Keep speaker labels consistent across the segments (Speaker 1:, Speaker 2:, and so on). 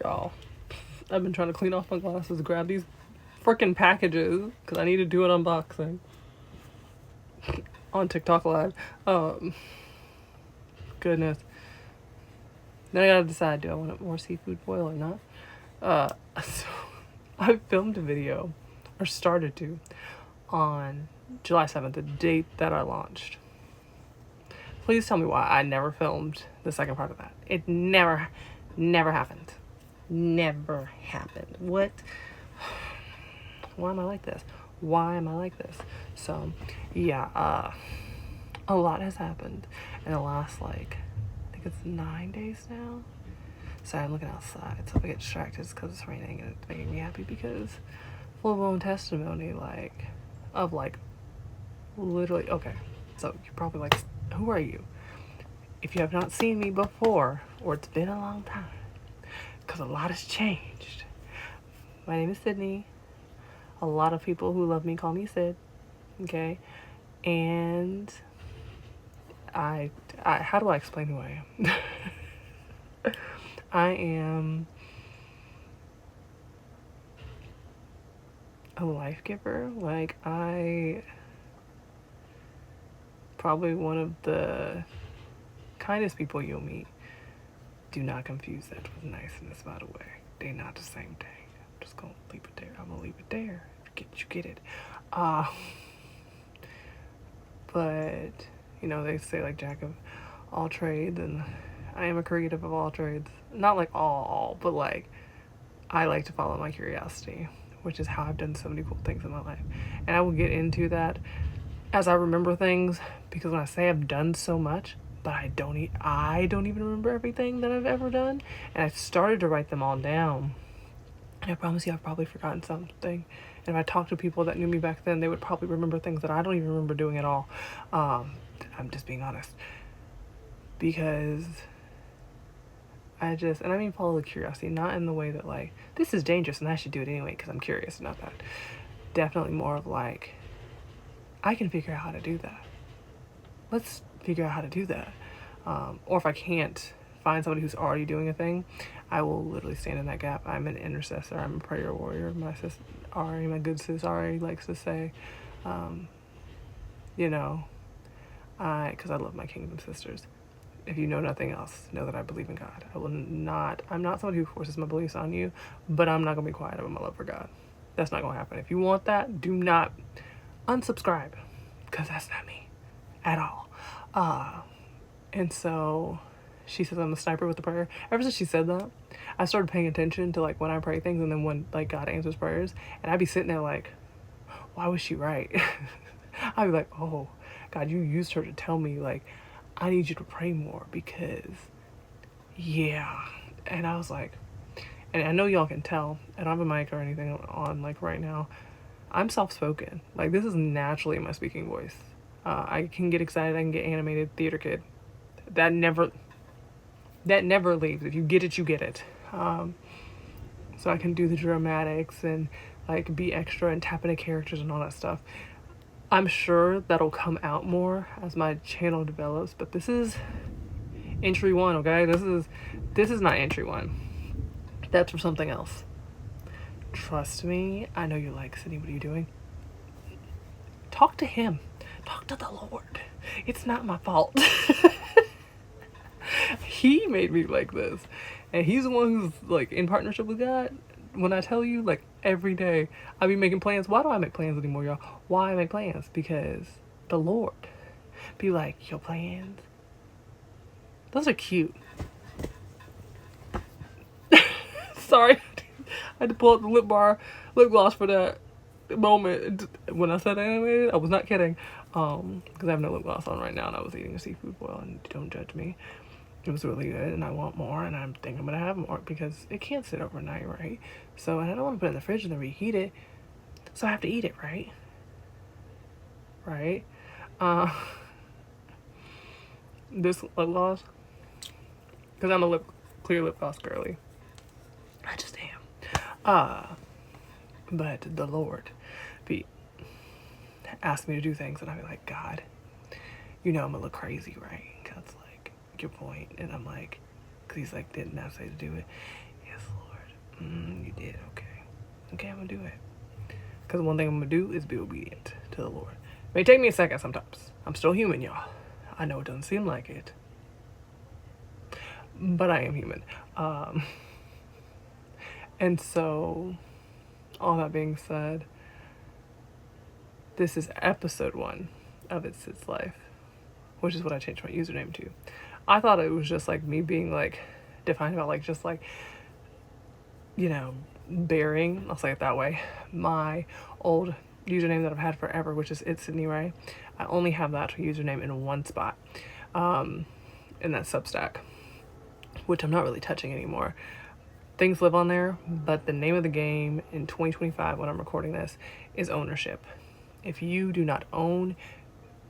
Speaker 1: y'all. I've been trying to clean off my glasses, grab these freaking packages, because I need to do an unboxing on TikTok Live. Goodness. Then I gotta decide, do I want more seafood boil or not? So I filmed a video, or started to, on July 7th, the date that I launched. Please tell me why I never filmed the second part of that. It never happened. Never happened. What? Why am I like this? Why am I like this? So, yeah, a lot has happened in the last, like, I think it's 9 days now. Sorry, I'm looking outside, so if I get distracted, it's because it's raining, and it's making me happy because full-blown testimony, like, of, like, literally, okay, so you're probably like, who are you? If you have not seen me before, or it's been a long time, because a lot has changed. My name is Sydney. A lot of people who love me call me Sid, okay? And I how do I explain who I am? I am a life giver. Like, I probably one of the kindest people you'll meet. Do not confuse that with niceness, by the way. They're not the same thing. I'm just gonna leave it there. I'm gonna leave it there. You get it. But, you know, they say, like, jack of all trades, and I am a creative of all trades. Not like all, but, like, I like to follow my curiosity, which is how I've done so many cool things in my life. And I will get into that as I remember things, because when I say I've done so much, but I don't even remember everything that I've ever done. And I started to write them all down. And I promise you, I've probably forgotten something. And if I talked to people that knew me back then, they would probably remember things that I don't even remember doing at all. I'm just being honest. Because and I mean follow the curiosity, not in the way that, like, this is dangerous and I should do it anyway because I'm curious, not that. Definitely more of, like, I can figure out how to do that. Let's figure out how to do that. Or if I can't find somebody who's already doing a thing, I will literally stand in that gap. I'm an intercessor. I'm a prayer warrior. My sis Ari, my good sis Ari, likes to say, you know, because I love my kingdom sisters. If you know nothing else, know that I believe in God. I'm not somebody who forces my beliefs on you, but I'm not going to be quiet about my love for God. That's not going to happen. If you want that, do not unsubscribe, because that's not me at all. And so she says I'm a sniper with the prayer. Ever since she said that, I started paying attention to, like, when I pray things and then when, like, God answers prayers. And I'd be sitting there like, why was she right? I'd be like, oh, God, you used her to tell me, like, I need you to pray more because, yeah. And I was like, and I know y'all can tell, I don't have a mic or anything on, like, right now. I'm soft-spoken. Like, this is naturally my speaking voice. I can get excited, I can get animated, theater kid. That never leaves. If you get it, you get it. So I can do the dramatics and, like, be extra and tap into characters and all that stuff. I'm sure that'll come out more as my channel develops, but this is entry one, okay? This is not entry one. That's for something else. Trust me, I know you like Sydney. What are you doing? Talk to him. Talk to the Lord. It's not my fault. He made me like this. And he's the one who's, like, in partnership with God. When I tell you, like, every day I be making plans. Why do I make plans anymore, y'all? Why I make plans? Because the Lord be like, your plans, those are cute. Sorry. I had to pull out the lip gloss for that moment. When I said animated, I was not kidding. Because I have no lip gloss on right now and I was eating a seafood boil, and don't judge me. It was really good and I want more, and I think I'm gonna have more because it can't sit overnight, right? So, and I don't want to put it in the fridge and then reheat it, so I have to eat it, right? This lip gloss, because I'm a clear lip gloss girly. I just am. But the Lord asked me to do things, and I'd be like, God, you know I'm gonna look crazy, right? God's like, your point. And I'm like, because he's like, didn't I say to do it? Yes, Lord. it, okay? Okay, I'm gonna do it. Because one thing I'm gonna do is be obedient to the Lord. It may take me a second sometimes. I'm still human, y'all. I know it doesn't seem like it, but I am human. Um, and so, all that being said, this is episode 1 of It's Its Life, which is what I changed my username to. I thought it was just like me being like defined about like just like, you know, bearing, I'll say it that way, my old username that I've had forever, which is It's Sydney Ray. I only have that username in one spot, in that Substack, which I'm not really touching anymore. Things live on there, but the name of the game in 2025, when I'm recording this, is ownership. If you do not own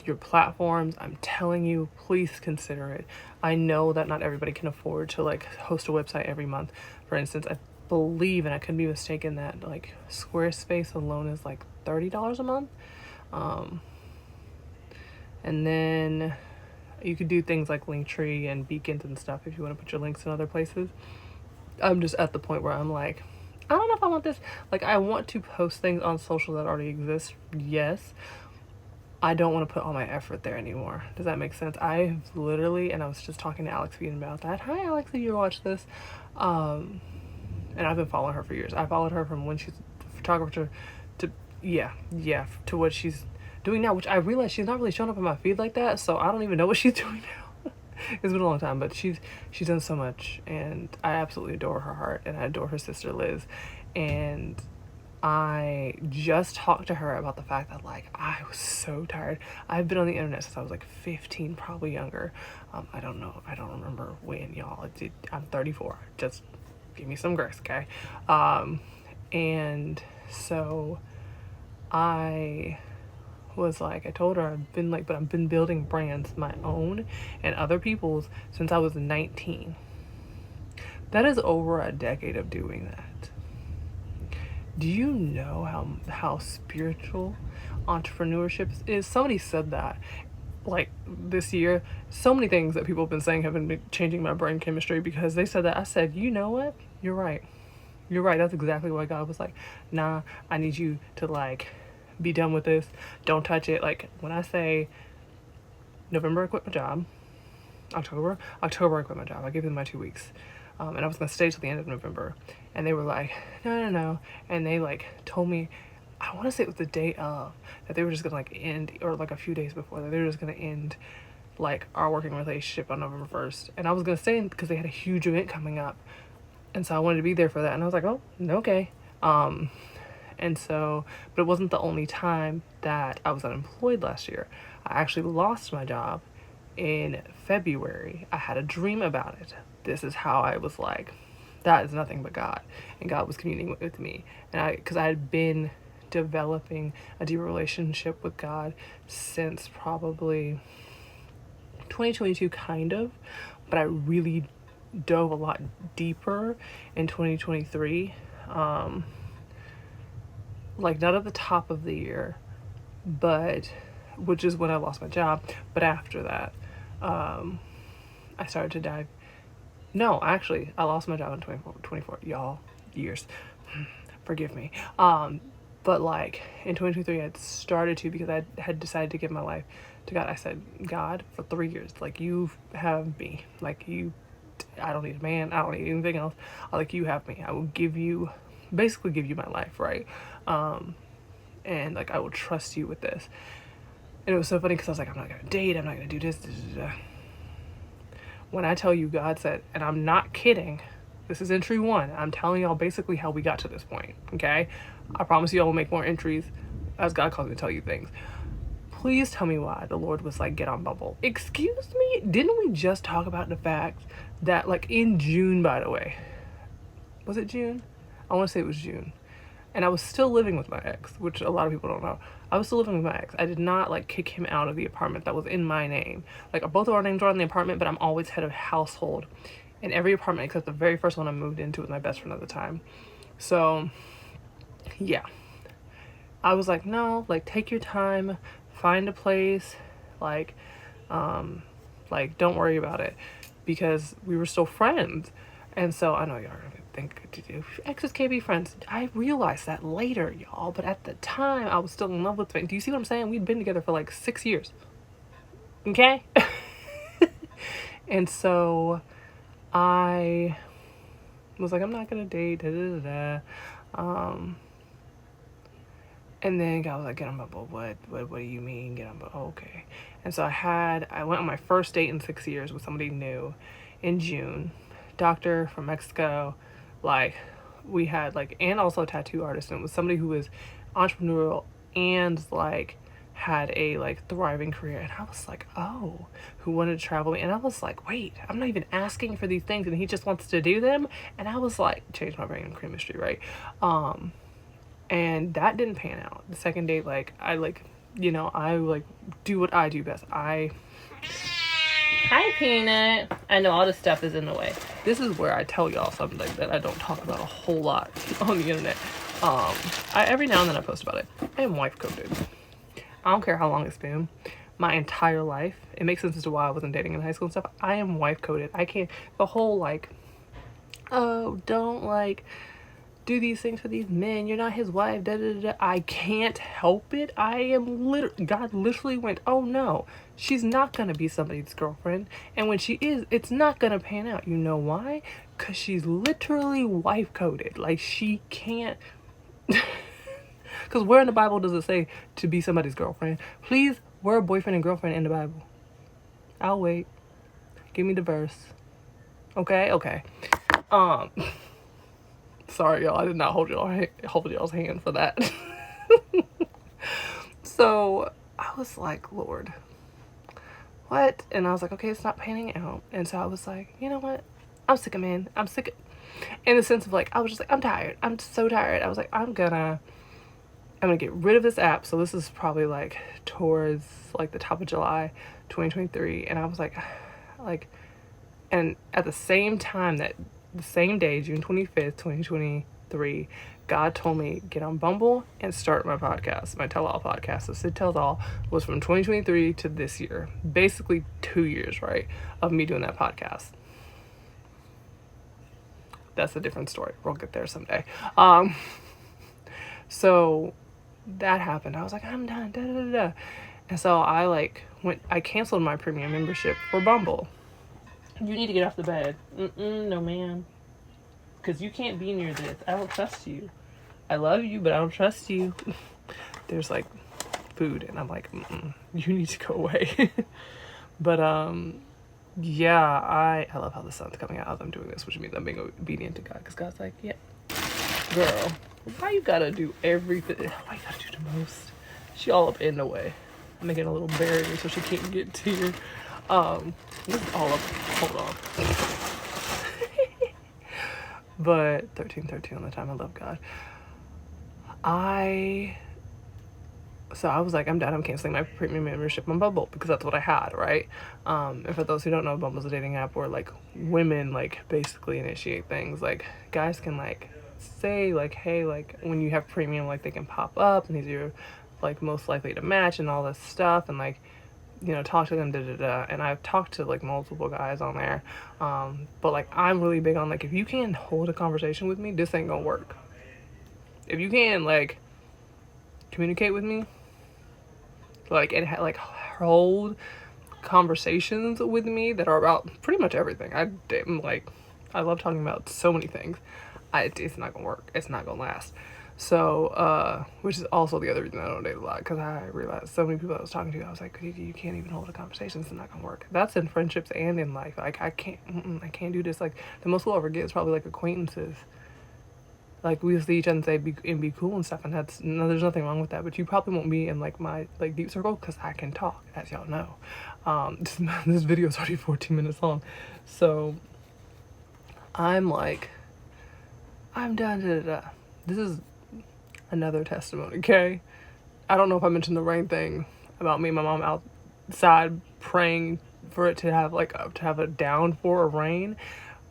Speaker 1: your platforms, I'm telling you, please consider it. I know that not everybody can afford to like host a website every month. For instance, I believe, and I could be mistaken, that like Squarespace alone is like $30 a month. And then you could do things like Linktree and beacons and stuff if you want to put your links in other places. I'm just at the point where I'm like, I don't know if I want this. Like, I want to post things on social that already exist, yes. I don't want to put all my effort there anymore. Does that make sense? I literally, and I was just talking to Alex Bean about that. Hi, Alex, if you watch this. And I've been following her for years. I followed her from when she's a photographer to to what she's doing now, which I realize she's not really showing up in my feed like that, so I don't even know what she's doing now. It's been a long time, but she's done so much, and I absolutely adore her heart, and I adore her sister Liz. And I just talked to her about the fact that like I was so tired. I've been on the internet since I was like 15, probably younger. I don't know. I don't remember when, y'all. I'm 34. Just give me some grace, okay? And so I was like, I told her but I've been building brands, my own and other people's, since I was 19. That is over a decade of doing that. Do you know how spiritual entrepreneurship is? Somebody said that like this year. So many things that people have been saying have been changing my brain chemistry because they said that. I said, you know what? You're right. You're right. That's exactly why God was like, nah, I need you to like be done with this. Don't touch it. Like when I say November, I quit my job. October, I quit my job. I gave them my 2 weeks. And I was going to stay till the end of November. And they were like, no. And they like told me, I want to say it was the day of, that they were just going to like end, or like a few days before, that they were just going to end like our working relationship on November 1st. And I was going to stay because they had a huge event coming up. And so I wanted to be there for that. And I was like, oh, okay. And so, but it wasn't the only time that I was unemployed last year. I actually lost my job in February. I had a dream about it. This is how I was like, that is nothing but God. And God was communing with me. And because I had been developing a deeper relationship with God since probably 2022, kind of. But I really dove a lot deeper in 2023. Like not at the top of the year, but which is when I lost my job. But after that, I started to dive. No, actually, I lost my job in 24, y'all, years. Forgive me. But like in 2023, I had started to, because I had decided to give my life to God. I said, God, for 3 years, like you have me, like I don't need a man, I don't need anything else. Like you have me. I will basically give you my life, right? And like I will trust you with this. And it was so funny because I was like, I'm not gonna date, I'm not gonna do this. When I tell you, God said, and I'm not kidding, this is entry 1. I'm telling y'all basically how we got to this point, okay? I promise you I will make more entries as God calls me to tell you things. Please tell me why the Lord was like, get on Bumble. Excuse me? Didn't we just talk about the fact that like in June, by the way, was it June? I want to say it was June. And I was still living with my ex, which a lot of people don't know. I was still living with my ex. I did not like kick him out of the apartment that was in my name. Like both of our names are on the apartment, but I'm always head of household in every apartment except the very first one I moved into with my best friend at the time. So yeah, I was like, no, like take your time, find a place, like don't worry about it, because we were still friends. And so I know y'all are gonna be, think exes can't be friends. I realized that later, y'all, but at the time I was still in love with him. Do you see what I'm saying? We'd been together for like 6 years. Okay? And so I was like, I'm not gonna date, da da da da. And then God was like, get on Bumble. What do you mean get on Bumble? Oh, okay. And so I went on my first date in 6 years with somebody new in June. Doctor from Mexico, like we had like, and also a tattoo artist, and it was somebody who was entrepreneurial and like had a like thriving career. And I was like, oh, who wanted to travel. And I was like, wait, I'm not even asking for these things and he just wants to do them. And I was like, change my brain in chemistry, right? And that didn't pan out. The second date, like I like, I like do what I do best. Hi, Peanut. I know all this stuff is in the way. This is where I tell y'all something like that I don't talk about a whole lot on the internet. Every now and then I post about it. I am wife coded. I don't care how long it's been. My entire life. It makes sense as to why I wasn't dating in high school and stuff. I am wife coded. I can't. The whole like, oh, don't like do these things for these men. You're not his wife. Da, da, da, da. I can't help it. I am God literally went, oh no, she's not going to be somebody's girlfriend. And when she is, it's not going to pan out. You know why? Because she's literally wife coded. Like she can't. Because where in the Bible does it say to be somebody's girlfriend? Please, we're a boyfriend and girlfriend in the Bible. I'll wait. Give me the verse. Okay. Sorry, y'all. I did not hold y'all's hand for that. So I was like, Lord, what? And I was like, okay, it's not panning out. And so I was like, you know what? I'm sick of men. I'm sick of, in the sense of like, I was just like, I'm tired. I'm so tired. I was like, I'm gonna get rid of this app. So this is probably like towards like the top of July 2023. And I was like, and at the same time, that the same day, June 25th, 2023, God told me get on Bumble and start my podcast, my Tell All podcast. So Sid Tells All was from 2023 to this year, basically 2 years, right, of me doing that podcast. That's a different story. We'll get there someday. So that happened. I was like, I'm done. Da, da, da, da. And so I canceled my premium membership for Bumble. You need to get off the bed. No, ma'am. Because you can't be near this. I don't trust you. I love you, but I don't trust you. There's like food, and I'm like, you need to go away. But yeah, I love how the sun's coming out as I'm doing this, which means I'm being obedient to God. Because God's like, yeah, girl, why you gotta do everything? Why you gotta do the most? She all up in the way. I'm making a little barrier so she can't get to you. This is all up. Hold on. But 13:13 on the time. I love God. So I was like, I'm done. I'm canceling my premium membership on Bumble because that's what I had, right? And for those who don't know, Bumble's a dating app where like women like basically initiate things. Like guys can like say like, hey, like when you have premium, like they can pop up and these are like most likely to match and all this stuff, and like, talk to them, da da da. And I've talked to like multiple guys on there, but like I'm really big on like, if you can't hold a conversation with me, this ain't gonna work. If you can't like communicate with me, like and like hold conversations with me that are about pretty much everything. I love talking about so many things. It's not gonna work. It's not gonna last. So, which is also the other reason I don't date a lot, because I realized so many people I was talking to, I was like, you can't even hold a conversation, it's not gonna work. That's in friendships and in life. Like, I can't do this. Like, the most we'll ever get is probably like acquaintances. Like, we'll see each other and say, be cool and stuff, and there's nothing wrong with that, but you probably won't be in like my like deep circle, because I can talk, as y'all know. This video is already 14 minutes long, so I'm like, I'm done, da, da, da. This is another testimony, okay? I don't know if I mentioned the rain thing about me and my mom outside praying for it to have a downpour of rain,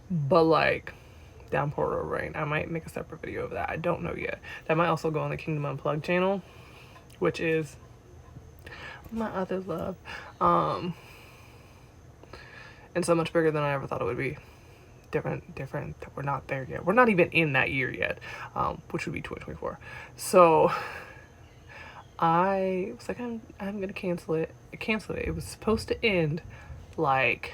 Speaker 1: but like downpour of rain. I might make a separate video of that. I don't know yet. That might also go on the Kingdom Unplugged channel, which is my other love, and so much bigger than I ever thought it would be. different. We're not there yet. We're not even in that year yet, which would be 2024. So I was like, I'm gonna cancel it. I canceled it. It was supposed to end like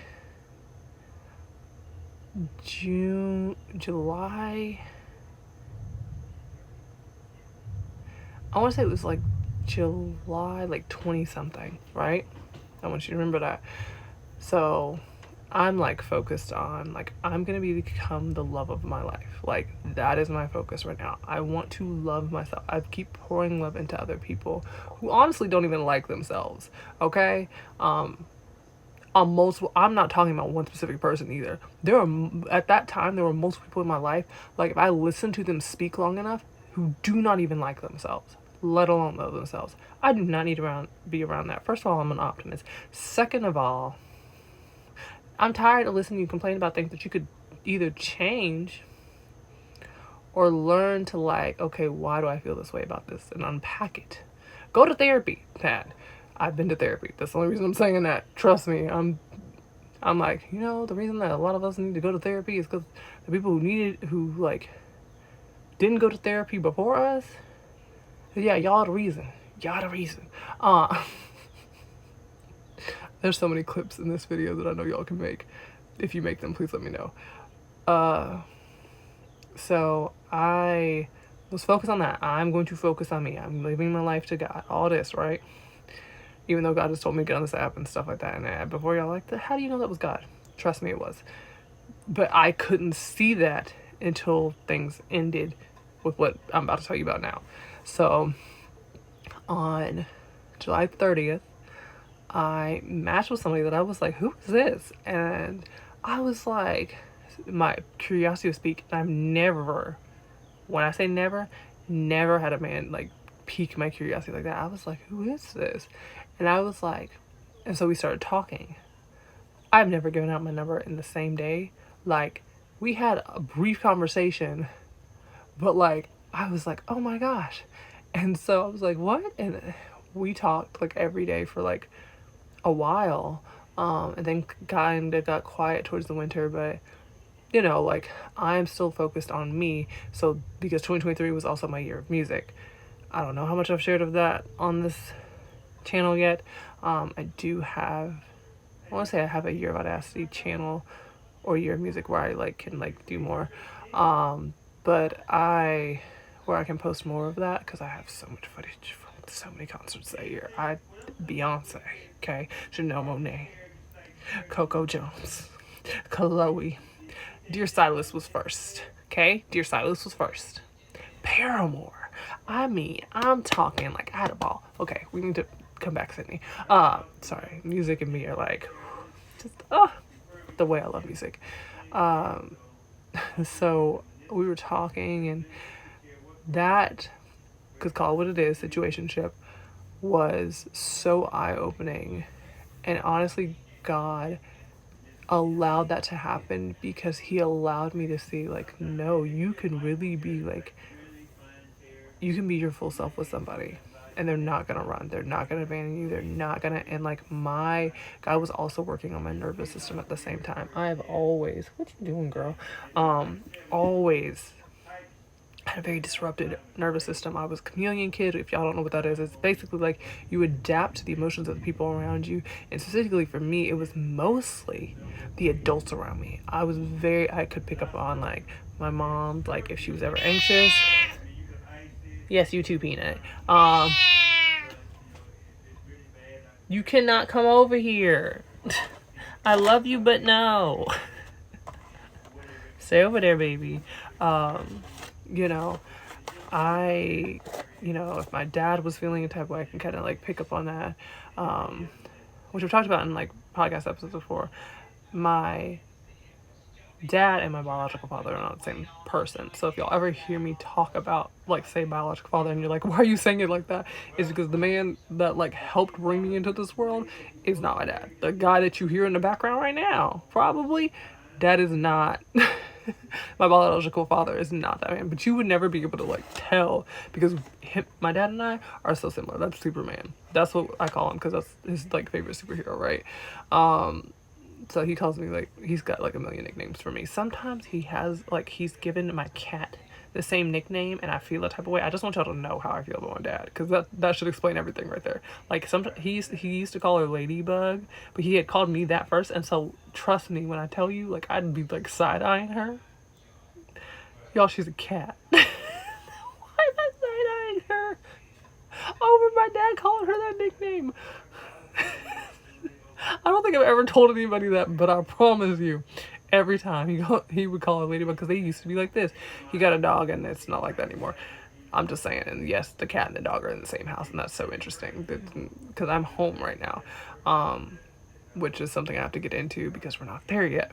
Speaker 1: July. I want to say it was like July, like 20 something, right? I want you to remember that. So I'm like focused on like I'm gonna become the love of my life. Like that is my focus right now. I want to love myself. I keep pouring love into other people who honestly don't even like themselves. Okay, on multiple. I'm not talking about one specific person either. There are at that time there were multiple people in my life. Like if I listen to them speak long enough, who do not even like themselves, let alone love themselves. I do not need to be around that. First of all, I'm an optimist. Second of all, I'm tired of listening to you complain about things that you could either change or learn to like, okay, why do I feel this way about this and unpack it. Go to therapy, Pat. I've been to therapy. That's the only reason I'm saying that. Trust me, I'm like, the reason that a lot of us need to go to therapy is because the people who like didn't go to therapy before us, yeah, y'all the reason. Y'all the reason. There's so many clips in this video that I know y'all can make. If you make them, please let me know. So I was focused on that. I'm going to focus on me. I'm living my life to God. All this, right? Even though God has told me to get on this app and stuff like that. And before y'all like, how do you know that was God? Trust me, it was. But I couldn't see that until things ended with what I'm about to tell you about now. So on July 30th, I matched with somebody that I was like, who is this? And I was like, my curiosity to speak. I've never, when I say never had a man like pique my curiosity like that. I was like, who is this? And I was like, and so we started talking. I've never given out my number in the same day. Like, we had a brief conversation, but like, I was like, oh my gosh. And so I was like, what? And we talked like every day for like a while. And then kind of got quiet towards the winter, but like I'm still focused on me. So because 2023 was also my year of music. I don't know how much I've shared of that on this channel yet. I want to say I have a Year of Audacity channel or Year of Music where I like can like do more. But where I can post more of that because I have so much footage from so many concerts that year. Beyonce, okay, Janelle Monáe, Coco Jones, Chloe, Dear Silas was first, okay? Dear Silas was first. Paramore. I'm talking like I had a ball. Okay, we need to come back, Sydney. Sorry, music and me are like, just, the way I love music. So we were talking and that, could call it what it is, situationship, was so eye-opening. And honestly, God allowed that to happen because he allowed me to see like, no, you can really be like, you can be your full self with somebody and they're not gonna run, they're not gonna abandon you, they're not gonna, and like God was also working on my nervous system at the same time. I've always, what you doing, girl? Always had a very disrupted nervous system. I was a chameleon kid. If y'all don't know what that is, it's basically like you adapt to the emotions of the people around you. And specifically for me, it was mostly the adults around me. I could pick up on like my mom, like if she was ever anxious. Yes, you too, Peanut. You cannot come over here. I love you, but no. Stay over there, baby. If my dad was feeling a type of way, I can kind of like pick up on that, which we've talked about in like podcast episodes before. My dad and my biological father are not the same person. So if y'all ever hear me talk about like say biological father and you're like, why are you saying it like that? It's because the man that like helped bring me into this world is not my dad. The guy that you hear in the background right now, probably, that is not my biological father is not that man. But you would never be able to like tell because my dad and I are so similar. That's Superman. That's what I call him because that's his like favorite superhero, right? So he calls me, like, he's got like a million nicknames for me. Sometimes he has, like, he's given my cat the same nickname, and I feel a type of way. I just want y'all to know how I feel about my dad, because that should explain everything right there. Like, sometimes he used to call her Ladybug, but he had called me that first, and so trust me when I tell you, like, I'd be like side eyeing her. Y'all, she's a cat. Why am I side eyeing her over my dad calling her that nickname? I don't think I've ever told anybody that, but I promise you, every time he would call her Ladybug, because they used to be like this. He got a dog, and it's not like that anymore. I'm just saying, and yes, the cat and the dog are in the same house, and that's so interesting, because I'm home right now, which is something I have to get into, because we're not there yet.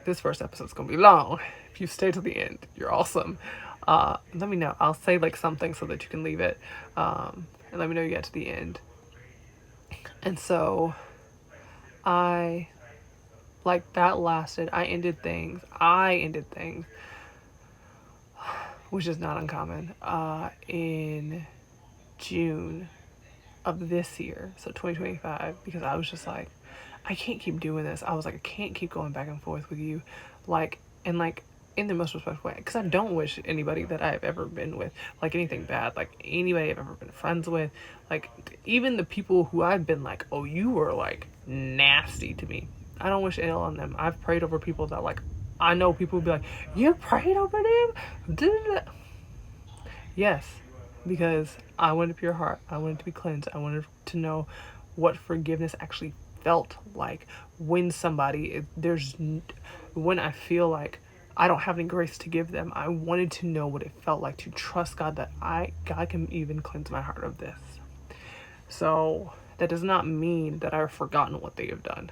Speaker 1: This first episode's gonna be long. If you stay to the end, you're awesome. Let me know. I'll say like something so that you can leave it, and let me know you get to the end. And so I, like, that lasted. I ended things, which is not uncommon, in June of this year, so 2025, because I was just like, I can't keep doing this. I was like, I can't keep going back and forth with you, like, and like, in the most respectful way, because I don't wish anybody that I've ever been with, like, anything bad, like, anybody I've ever been friends with, like, even the people who I've been like, oh, you were, like, nasty to me. I don't wish ill on them. I've prayed over people that, like, I know people would be like, you prayed over them? Yes, because I wanted a pure heart. I wanted to be cleansed. I wanted to know what forgiveness actually felt like when when I feel like I don't have any grace to give them. I wanted to know what it felt like to trust God, that God can even cleanse my heart of this. So that does not mean that I've forgotten what they have done.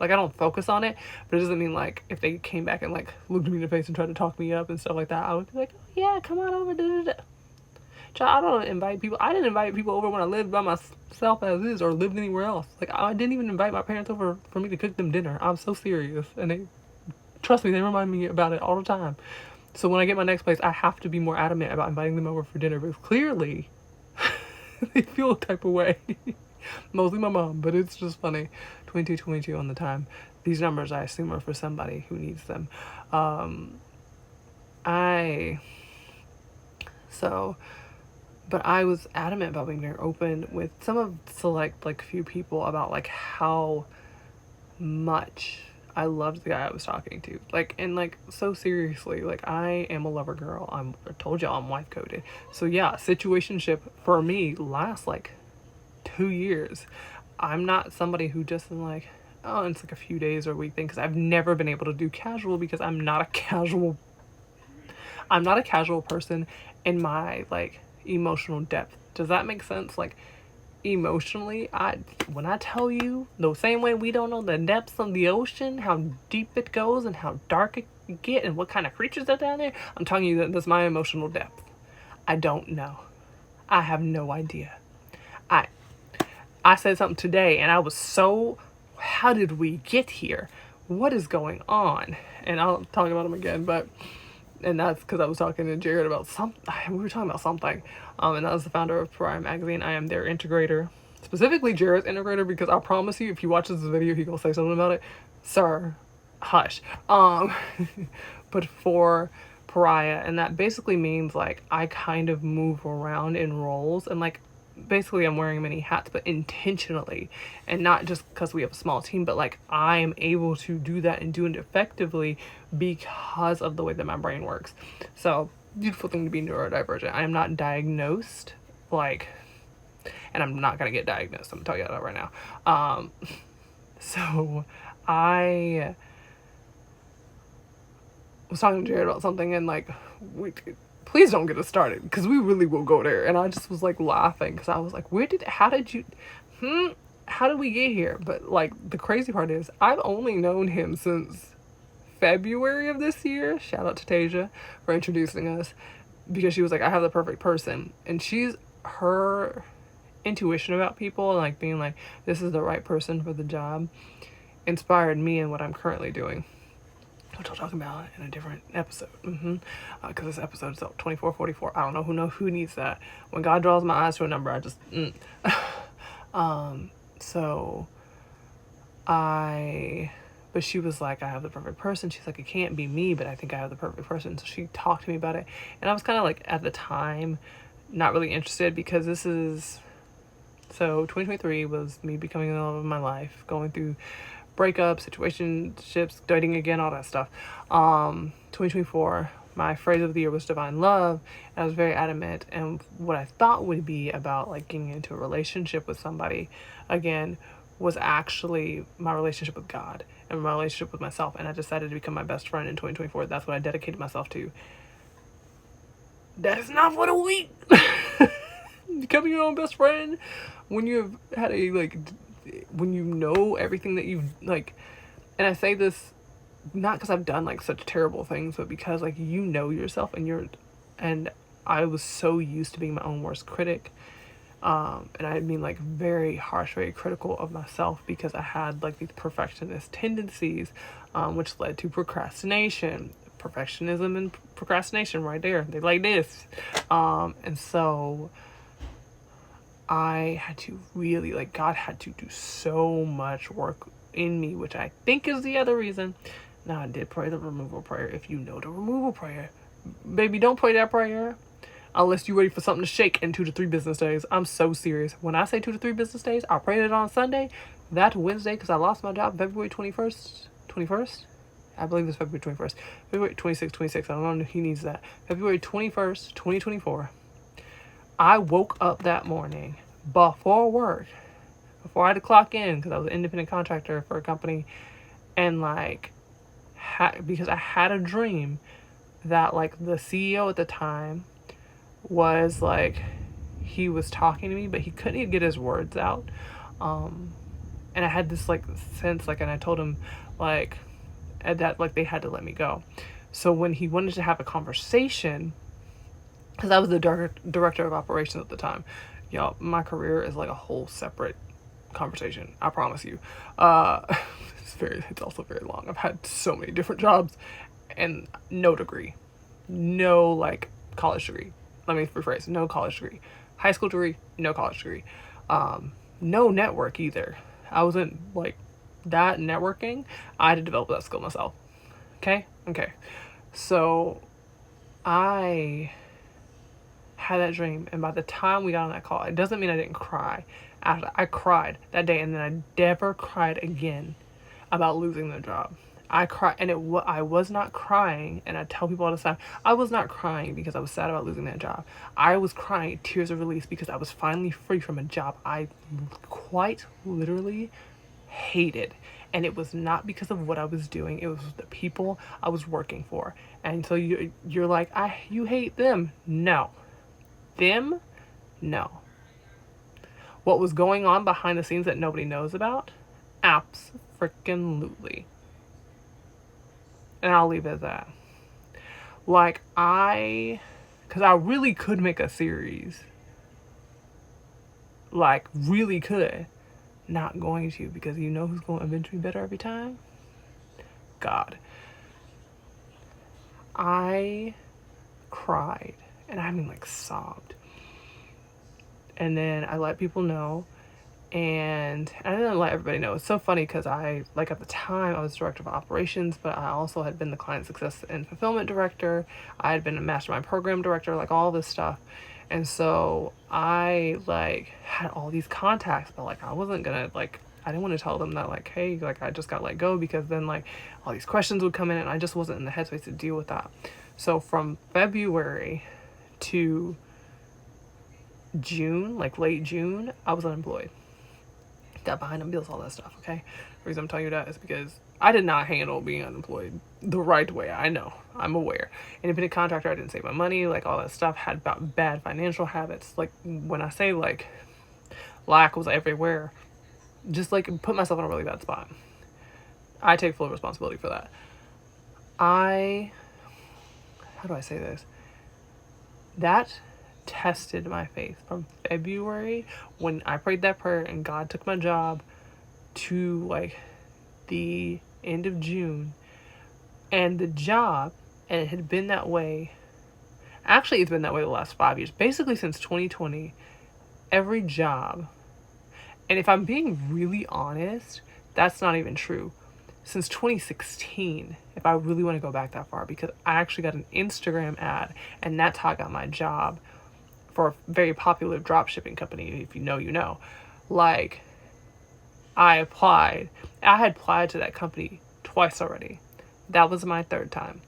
Speaker 1: Like, I don't focus on it, but it doesn't mean, like, if they came back and, like, looked me in the face and tried to talk me up and stuff like that, I would be like, oh, yeah, come on over. Child, I don't invite people. I didn't invite people over when I lived by myself as is, or lived anywhere else. Like, I didn't even invite my parents over for me to cook them dinner. I'm so serious. And trust me, they remind me about it all the time. So when I get my next place, I have to be more adamant about inviting them over for dinner, because clearly they feel a type of way. Mostly my mom, but it's just funny. 22 on the time. These numbers, I assume, are for somebody who needs them. But I was adamant about being very open with some of select, like, few people about, like, how much I loved the guy I was talking to. Like, and, like, so seriously, like, I am a lover girl. I told y'all I'm wife coded. So yeah, situationship for me lasts like 2 years. I'm not somebody who just is like, oh, it's like a few days or a week thing, because I've never been able to do casual, because I'm not a casual person in my, like, emotional depth. Does that make sense? Like, emotionally, when I tell you, the same way we don't know the depths of the ocean, how deep it goes and how dark it can get and what kind of creatures are down there, I'm telling you that that's my emotional depth. I don't know. I have no idea. I said something today, and I was so, how did we get here? What is going on? And I'll talk about them again, and that's because I was talking to Jared about we were talking about something, and that was the founder of Pariah Magazine. I am their integrator, specifically Jared's integrator, because I promise you, if you watch this video, he gonna say something about it. Sir, hush. But for Pariah, and that basically means, like, I kind of move around in roles, and, like, basically I'm wearing many hats, but intentionally, and not just because we have a small team, but, like, I am able to do that and do it effectively because of the way that my brain works. So, beautiful thing to be neurodivergent. I am not diagnosed, like, and I'm not gonna get diagnosed. I'm gonna tell you that right now. So I was talking to Jared about something, and, like, please don't get us started, because we really will go there. And I just was, like, laughing, because I was like, how did we get here? But, like, the crazy part is, I've only known him since February of this year. Shout out to Tasia for introducing us, because she was like, I have the perfect person. And her intuition about people, and, like, being like, this is the right person for the job, inspired me in what I'm currently doing, which I'll talk about in a different episode. Because this episode is 2444. I don't know who needs that. When God draws my eyes to a number, I just so I But she was like, I have the perfect person. She's like, it can't be me, but I think I have the perfect person. So she talked to me about it. And I was kind of like, at the time, not really interested, because so 2023 was me becoming the love of my life, going through breakups, situationships, dating again, all that stuff. 2024, my phrase of the year was divine love. And I was very adamant. And what I thought would be about like getting into a relationship with somebody again was actually my relationship with God and my relationship with myself. And I decided to become my best friend in 2024. That's what I dedicated myself to. That is not what a week. Becoming your own best friend when you've had when you know everything that you've like, and I say this not because I've done like such terrible things, but because like you know yourself, and I was so used to being my own worst critic. And I mean like very harsh, very critical of myself, because I had like these perfectionist tendencies, which led to procrastination. Perfectionism and procrastination right there. They like this. And so I had to really, like, God had to do so much work in me, which I think is the other reason. Now, I did pray the removal prayer. If you know the removal prayer, baby, don't pray that prayer unless you're ready for something to shake in 2 to 3 business days. I'm so serious. When I say 2 to 3 business days, I prayed it on Sunday. That Wednesday, because I lost my job February 21st. 21st? I believe it's February 21st. February 26th. I don't know if he needs that. February 21st, 2024. I woke up that morning before work, before I had to clock in, because I was an independent contractor for a company, and like, because I had a dream that like the CEO at the time was like, he was talking to me, but he couldn't even get his words out. And I had this like sense, like, and I told him like, that like they had to let me go. So when he wanted to have a conversation, because I was the director of operations at the time. Y'all, my career is like a whole separate conversation. I promise you. It's also very long. I've had so many different jobs and no degree. No like college degree. Let me rephrase. No college degree. High school degree, no college degree. No network either. I wasn't like that networking. I had to develop that skill myself. Okay? So I had that dream, and by the time we got on that call, it doesn't mean I didn't cry. After I cried that day, and then I never cried again about losing the job. I cried, and I was not crying, and I tell people all the time, I was not crying because I was sad about losing that job. I was crying tears of release because I was finally free from a job I quite literally hated. And it was not because of what I was doing. It was the people I was working for. And so you're like, you hate them. No. Them? No. What was going on behind the scenes that nobody knows about? Abso-freaking-lutely. And I'll leave it at that. Like, because I really could make a series. Like, really could. Not going to, because you know who's going to eventually better every time? God. I cried. And I mean, like, sobbed. And then I let people know. And I didn't let everybody know. It's so funny because at the time, I was director of operations, but I also had been the client success and fulfillment director. I had been a mastermind program director, like all this stuff. And so I like had all these contacts, but like I wasn't gonna like, I didn't want to tell them that like, hey, like I just got let go, because then like all these questions would come in and I just wasn't in the headspace to deal with that. So from February to June, like late June, I was unemployed. Got behind on bills, all that stuff, okay? The reason I'm telling you that is because I did not handle being unemployed the right way. I know. I'm aware. Independent contractor, I didn't save my money, like all that stuff, had about bad financial habits. Like when I say like lack was everywhere, just like put myself in a really bad spot. I take full responsibility for that. How do I say this? That tested my faith from February, when I prayed that prayer and God took my job, to like the end of June. And the job, and it had been that way, actually it's been that way the last 5 years, basically since 2020, every job, and if I'm being really honest, that's not even true. since 2016, if I really want to go back that far, because I actually got an Instagram ad, and that's how I got my job for a very popular drop shipping company. If you know, you know. Like, I had applied to that company twice already. That was my third time,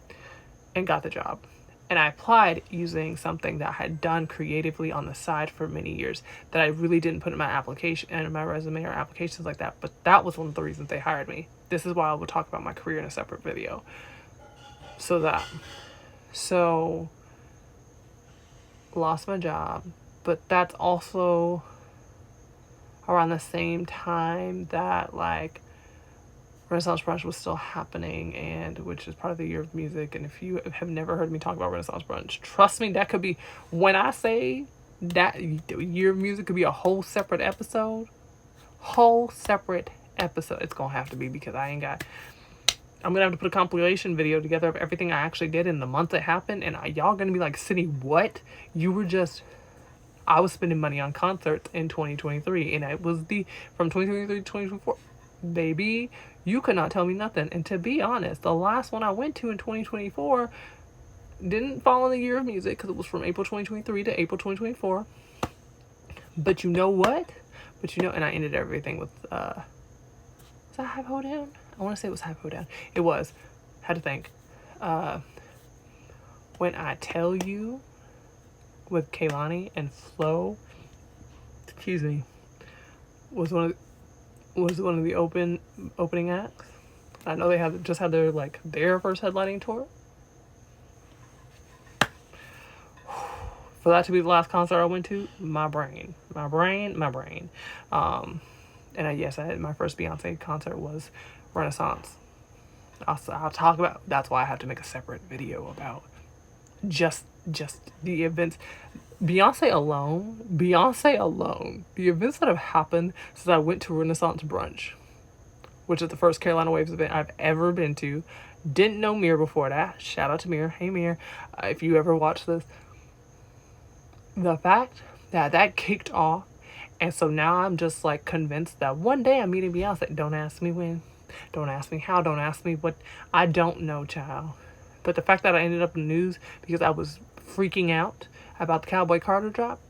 Speaker 1: and got the job. And I applied using something that I had done creatively on the side for many years that I really didn't put in my application and in my resume or applications like that. But that was one of the reasons they hired me. This is why I will talk about my career in a separate video. So lost my job, but that's also around the same time that like Renaissance Brunch was still happening, and which is part of the year of music. And if you have never heard me talk about Renaissance Brunch, trust me, that could be, when I say that year of music could be a whole separate episode. It's gonna have to be, because I'm gonna have to put a compilation video together of everything I actually did in the month it happened, and y'all gonna be like, City, what? I was spending money on concerts in 2023, and it was from 2023 to 2024. Baby, you could not tell me nothing. And to be honest, the last one I went to in 2024 didn't fall in the year of music, because it was from April 2023 to April 2024. But you know what? And I ended everything with, was that Hype Hoedown? I want to say it was Hype Hoedown. It was. Had to think. When I Tell You with Kehlani and Flo, was one of the opening acts. I know they just had their first headlining tour. For that to be the last concert I went to, my brain. Yes, my first Beyonce concert was Renaissance. I'll talk about. That's why I have to make a separate video about just the events. Beyonce alone, the events that have happened since I went to Renaissance Brunch, which is the first Carolina Waves event I've ever been to. Didn't know Mir before that. Shout out to Mir. Hey, Mir. If you ever watch this. The fact that kicked off, and so now I'm just like convinced that one day I'm meeting Beyonce. Don't ask me when. Don't ask me how. Don't ask me what. I don't know, child. But the fact that I ended up in the news because I was freaking out about the Cowboy Carter drop,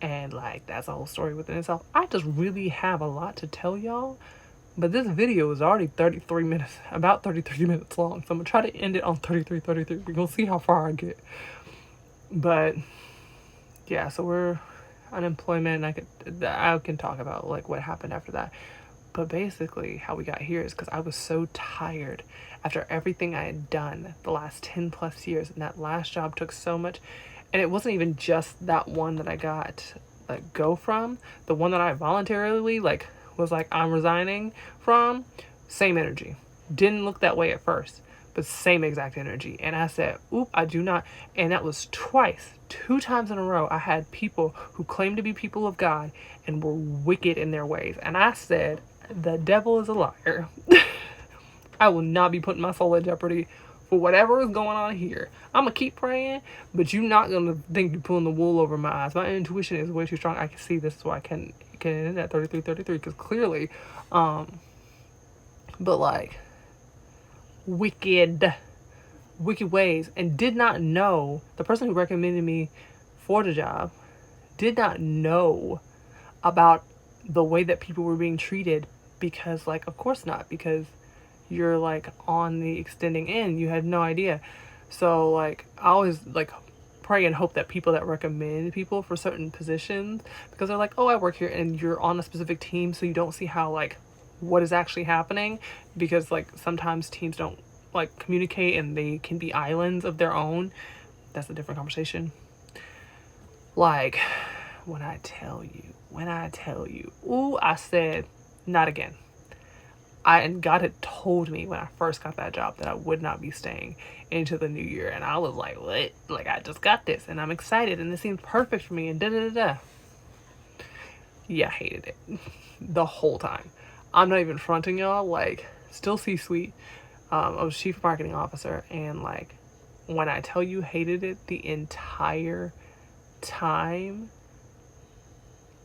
Speaker 1: and that's a whole story within itself. I just really have a lot to tell y'all, but this video is already about 33 minutes long, so I'm gonna try to end it on 33. We're gonna see how far I get. But yeah, so we're unemployment, and I can talk about what happened after that. But basically how we got here is because I was so tired after everything I had done the last 10 plus years, and that last job took so much. And it wasn't even just that one that I got go from. The one that I voluntarily was I'm resigning from, same energy. Didn't look that way at first, but same exact energy. And I said, oop, I do not. And that was twice, 2 times in a row. I had people who claimed to be people of God and were wicked in their ways. And I said, the devil is a liar. I will not be putting my soul in jeopardy for whatever is going on here. I'm going to keep praying, but you're not going to think you're pulling the wool over my eyes. My intuition is way too strong. I can see this is why I can end at 33, because clearly, but wicked ways, and did not know, the person who recommended me for the job did not know about the way that people were being treated, because of course not, because you're on the extending end, you had no idea. So I always pray and hope that people that recommend people for certain positions, because they're oh, I work here, and you're on a specific team, so you don't see how what is actually happening, because sometimes teams don't communicate, and they can be islands of their own. That's a different conversation. When I tell you, ooh, I said, not again. And God had told me when I first got that job that I would not be staying into the new year. And I was like, what? I just got this, and I'm excited, and this seems perfect for me, and da-da-da-da. Yeah, I hated it the whole time. I'm not even fronting y'all, still C-suite. I was chief marketing officer, and when I tell you hated it the entire time,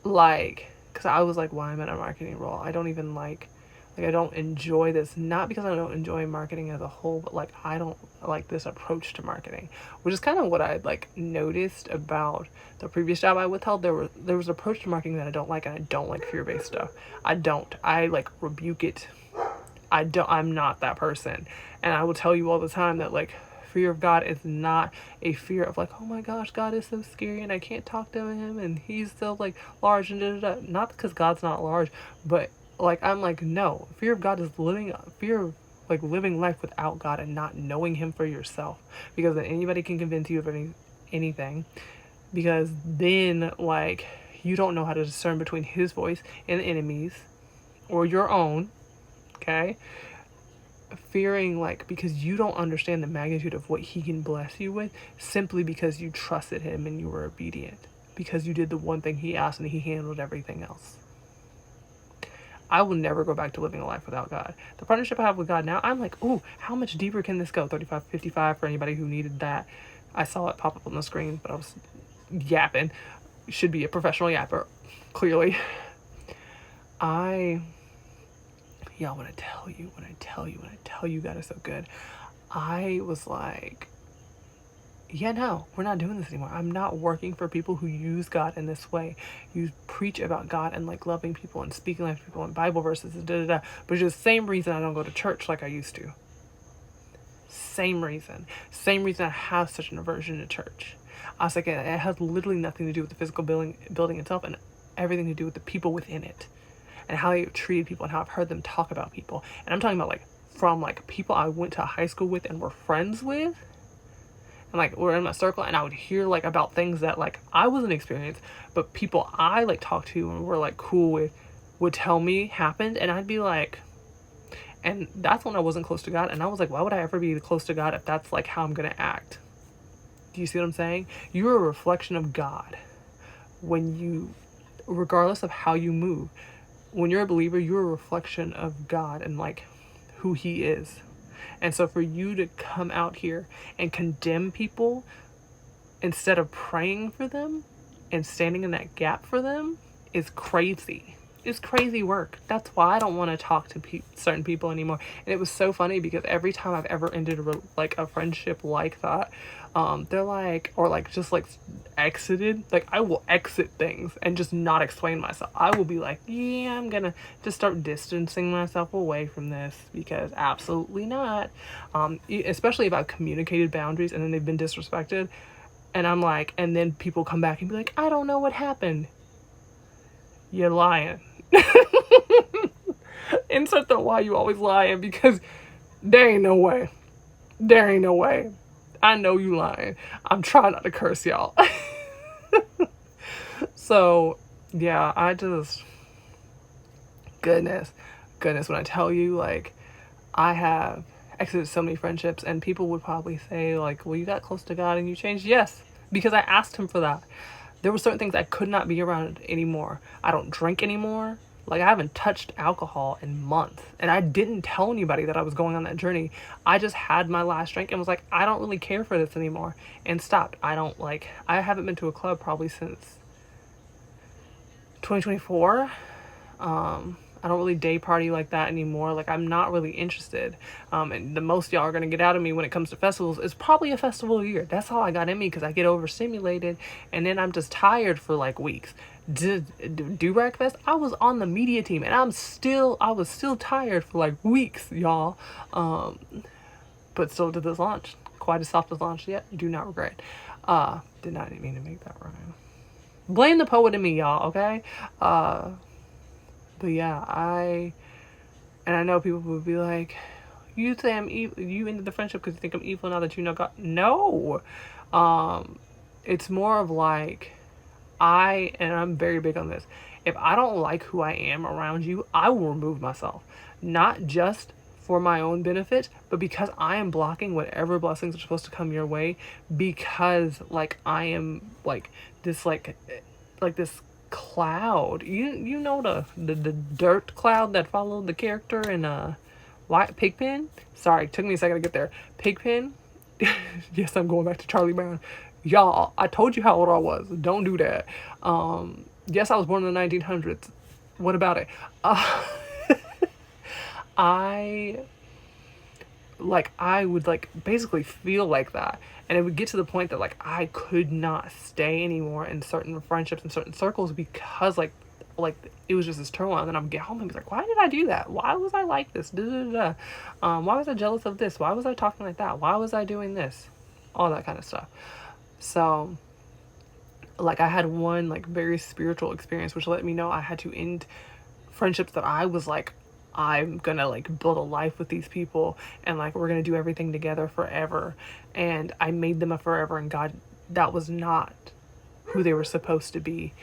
Speaker 1: because I was why am I in a marketing role? I don't even Like, I don't enjoy this, not because I don't enjoy marketing as a whole, but like, I don't like this approach to marketing, which is kind of what I like noticed about the previous job I withheld. There was an approach to marketing that I don't like, and I don't like fear-based stuff. I like rebuke it. I'm not that person. And I will tell you all the time that like, fear of God is not a fear of like, oh my gosh, God is so scary and I can't talk to him and he's so like large and da da da. Not because God's not large, but like, I'm like, no, fear of God is fear of like living life without God and not knowing him for yourself, because then anybody can convince you of anything, because then like, you don't know how to discern between his voice and the enemy's or your own. Okay, fearing like, because you don't understand the magnitude of what he can bless you with, simply because you trusted him and you were obedient, because you did the one thing he asked and he handled everything else. I will never go back to living a life without God. The partnership I have with God now, I'm like, ooh, how much deeper can this go? 35, 55 for anybody who needed that. I saw it pop up on the screen, but I was yapping. Should be a professional yapper, clearly. Y'all, when I tell you God is so good, I was like, yeah, no, we're not doing this anymore. I'm not working for people who use God in this way. You preach about God and like loving people and speaking life to people and Bible verses and da da da. But it's just the same reason I don't go to church like I used to. Same reason. Same reason I have such an aversion to church. I was like, it has literally nothing to do with the physical building itself, and everything to do with the people within it, and how they've treated people and how I've heard them talk about people. And I'm talking about like, from like people I went to high school with and were friends with, and like we're in my circle, and I would hear like about things that like I wasn't experienced, but people I like talked to and were like cool with would tell me happened, and I'd be like, and that's when I wasn't close to God. And I was like, why would I ever be close to God if that's like how I'm gonna act? Do you see what I'm saying? You're a reflection of God when you, regardless of how you move. When you're a believer, you're a reflection of God and like who he is. And so for you to come out here and condemn people instead of praying for them and standing in that gap for them is crazy. It's crazy work. That's why I don't want to talk to certain people anymore. And it was so funny because every time I've ever ended a friendship like that, they're like, or like just like exited, like I will exit things and just not explain myself. I will be like, yeah, I'm gonna just start distancing myself away from this because absolutely not. Especially if I've communicated boundaries and then they've been disrespected. And I'm like, and then people come back and be like, I don't know what happened. You're lying. Insert the why you always lying, because there ain't no way. There ain't no way. I know you lying. I'm trying not to curse y'all. So, yeah, I just, goodness, when I tell you, like, I have exited so many friendships, and people would probably say, like, well, you got close to God and you changed. Yes, because I asked him for that. There were certain things I could not be around anymore. I don't drink anymore. Like, I haven't touched alcohol in months. And I didn't tell anybody that I was going on that journey. I just had my last drink and was like, I don't really care for this anymore. And stopped. I haven't been to a club probably since 2024. I don't really day party like that anymore. Like, I'm not really interested. And the most y'all are going to get out of me when it comes to festivals is probably a festival a year. That's how I got in me, because I get overstimulated and then I'm just tired for like weeks. Do-Rag Fest, I was on the media team and I was still tired for like weeks, y'all. But still did this launch. Quite as soft as launch yet. Do not regret. Did not mean to make that rhyme. Blame the poet in me, y'all, okay? But yeah, I know people would be like, you say I'm evil, you ended the friendship because you think I'm evil now that you know God. No. It's more of like, and I'm very big on this, if I don't like who I am around you, I will remove myself. Not just for my own benefit, but because I am blocking whatever blessings are supposed to come your way, because like I am like this this cloud. You know the dirt cloud that followed the character in Pigpen? Sorry, took me a second to get there. Pigpen? Yes, I'm going back to Charlie Brown. Y'all, I told you how old I was. Don't do that. Yes, I was born in the 1900s. What about it? I like I would like basically feel like that, and it would get to the point that like I could not stay anymore in certain friendships and certain circles because like it was just this turmoil. And then I'm get home and be like, why did I do that? Why was I like this? Da, da, da, da. Why was I jealous of this? Why was I talking like that? Why was I doing this? All that kind of stuff. So like I had one like very spiritual experience which let me know I had to end friendships that I was like, I'm gonna like build a life with these people and like we're gonna do everything together forever. And I made them a forever, and God, that was not who they were supposed to be.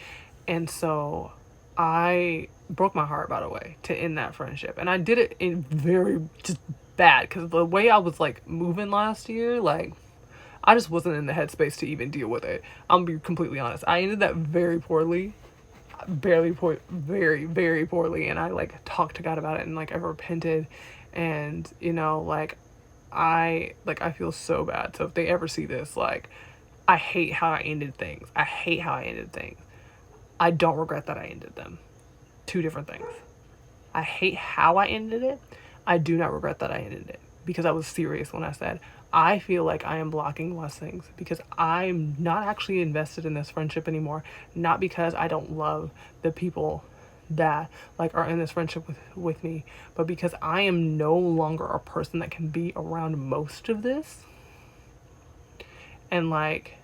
Speaker 1: And so I broke my heart, by the way, to end that friendship. And I did it in very just bad because the way I was like moving last year, like I just wasn't in the headspace to even deal with it. I'm gonna be completely honest. I ended that very poorly, very, very poorly. And I like talked to God about it and like I repented. And, you know, like I feel so bad. So if they ever see this, like, I hate how I ended things. I hate how I ended things. I don't regret that I ended them. Two different things. I hate how I ended it. I do not regret that I ended it because I was serious when I said I feel like I am blocking blessings because I'm not actually invested in this friendship anymore. Not because I don't love the people that like are in this friendship with me, but because I am no longer a person that can be around most of this. And like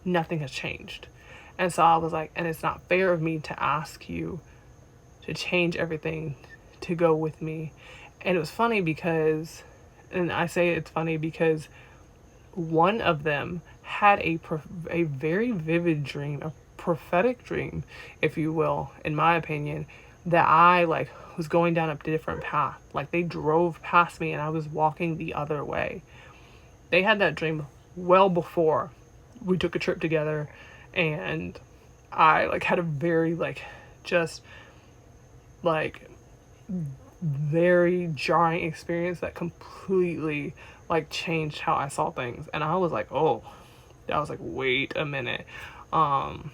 Speaker 1: nothing has changed. And so I was like, and it's not fair of me to ask you to change everything to go with me. And it was funny because, and I say it's funny because one of them had a very vivid dream, a prophetic dream, if you will, in my opinion, that I like was going down a different path. Like they drove past me and I was walking the other way. They had that dream well before we took a trip together, and I like had a very like just like very jarring experience that completely like changed how I saw things. And I was like, oh, I was like, wait a minute. And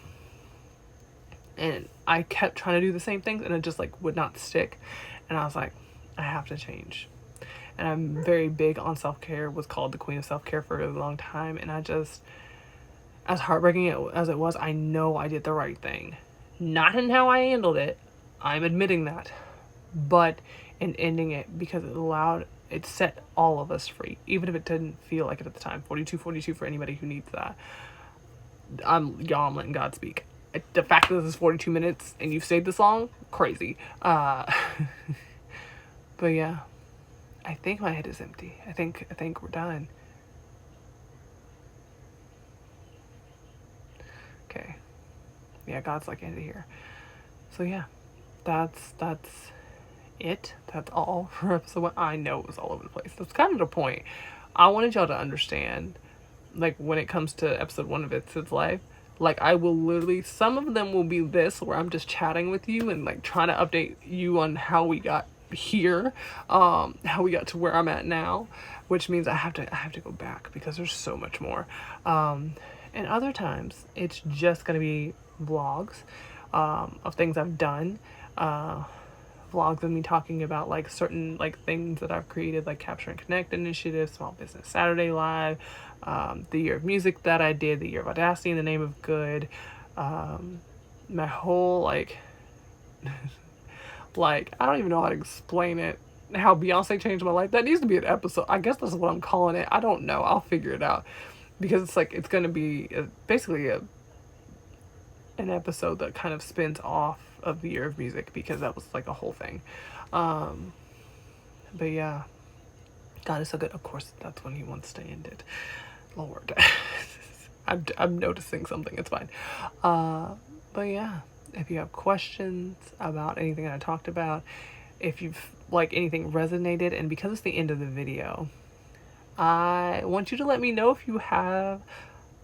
Speaker 1: I kept trying to do the same things and it just like would not stick. And I was like, I have to change. And I'm very big on self-care, was called the queen of self-care for a really long time. And I just, as heartbreaking as it was, I know I did the right thing. Not in how I handled it. I'm admitting that. But in ending it because it set all of us free. Even if it didn't feel like it at the time. 42 for anybody who needs that. I'm letting God speak. The fact that this is 42 minutes and you've stayed this long, crazy. But yeah, I think my head is empty. I think we're done. Okay. Yeah, God's like into here. So yeah, that's it. That's all for episode 1. I know it was all over the place. That's kind of the point. I wanted y'all to understand, like when it comes to episode 1 of It's Life, like I will literally, some of them will be this where I'm just chatting with you and like trying to update you on how we got here, how we got to where I'm at now, which means I have to go back because there's so much more. And other times it's just gonna be vlogs of things I've done, vlogs of me talking about like certain like things that I've created, like Capture and Connect initiative, Small Business Saturday Live, the year of music that I did, the year of audacity in the name of good, my whole like like I don't even know how to explain it, how Beyonce changed my life. That needs to be an episode. I guess that's what I'm calling it. I don't know, I'll figure it out because it's like it's gonna be basically an episode that kind of spins off of the year of music because that was like a whole thing. But yeah, God is so good. Of course, that's when he wants to end it. Lord, I'm noticing something. It's fine. But yeah, if you have questions about anything that I talked about, if you've like anything resonated, and because it's the end of the video, I want you to let me know if you have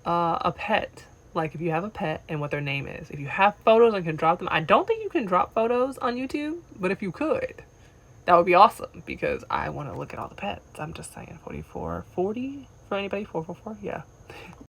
Speaker 1: a pet. Like if you have a pet and what their name is. If you have photos and can drop them. I don't think you can drop photos on YouTube, but if you could, that would be awesome because I want to look at all the pets. I'm just saying. 40 for anybody? 444? Yeah.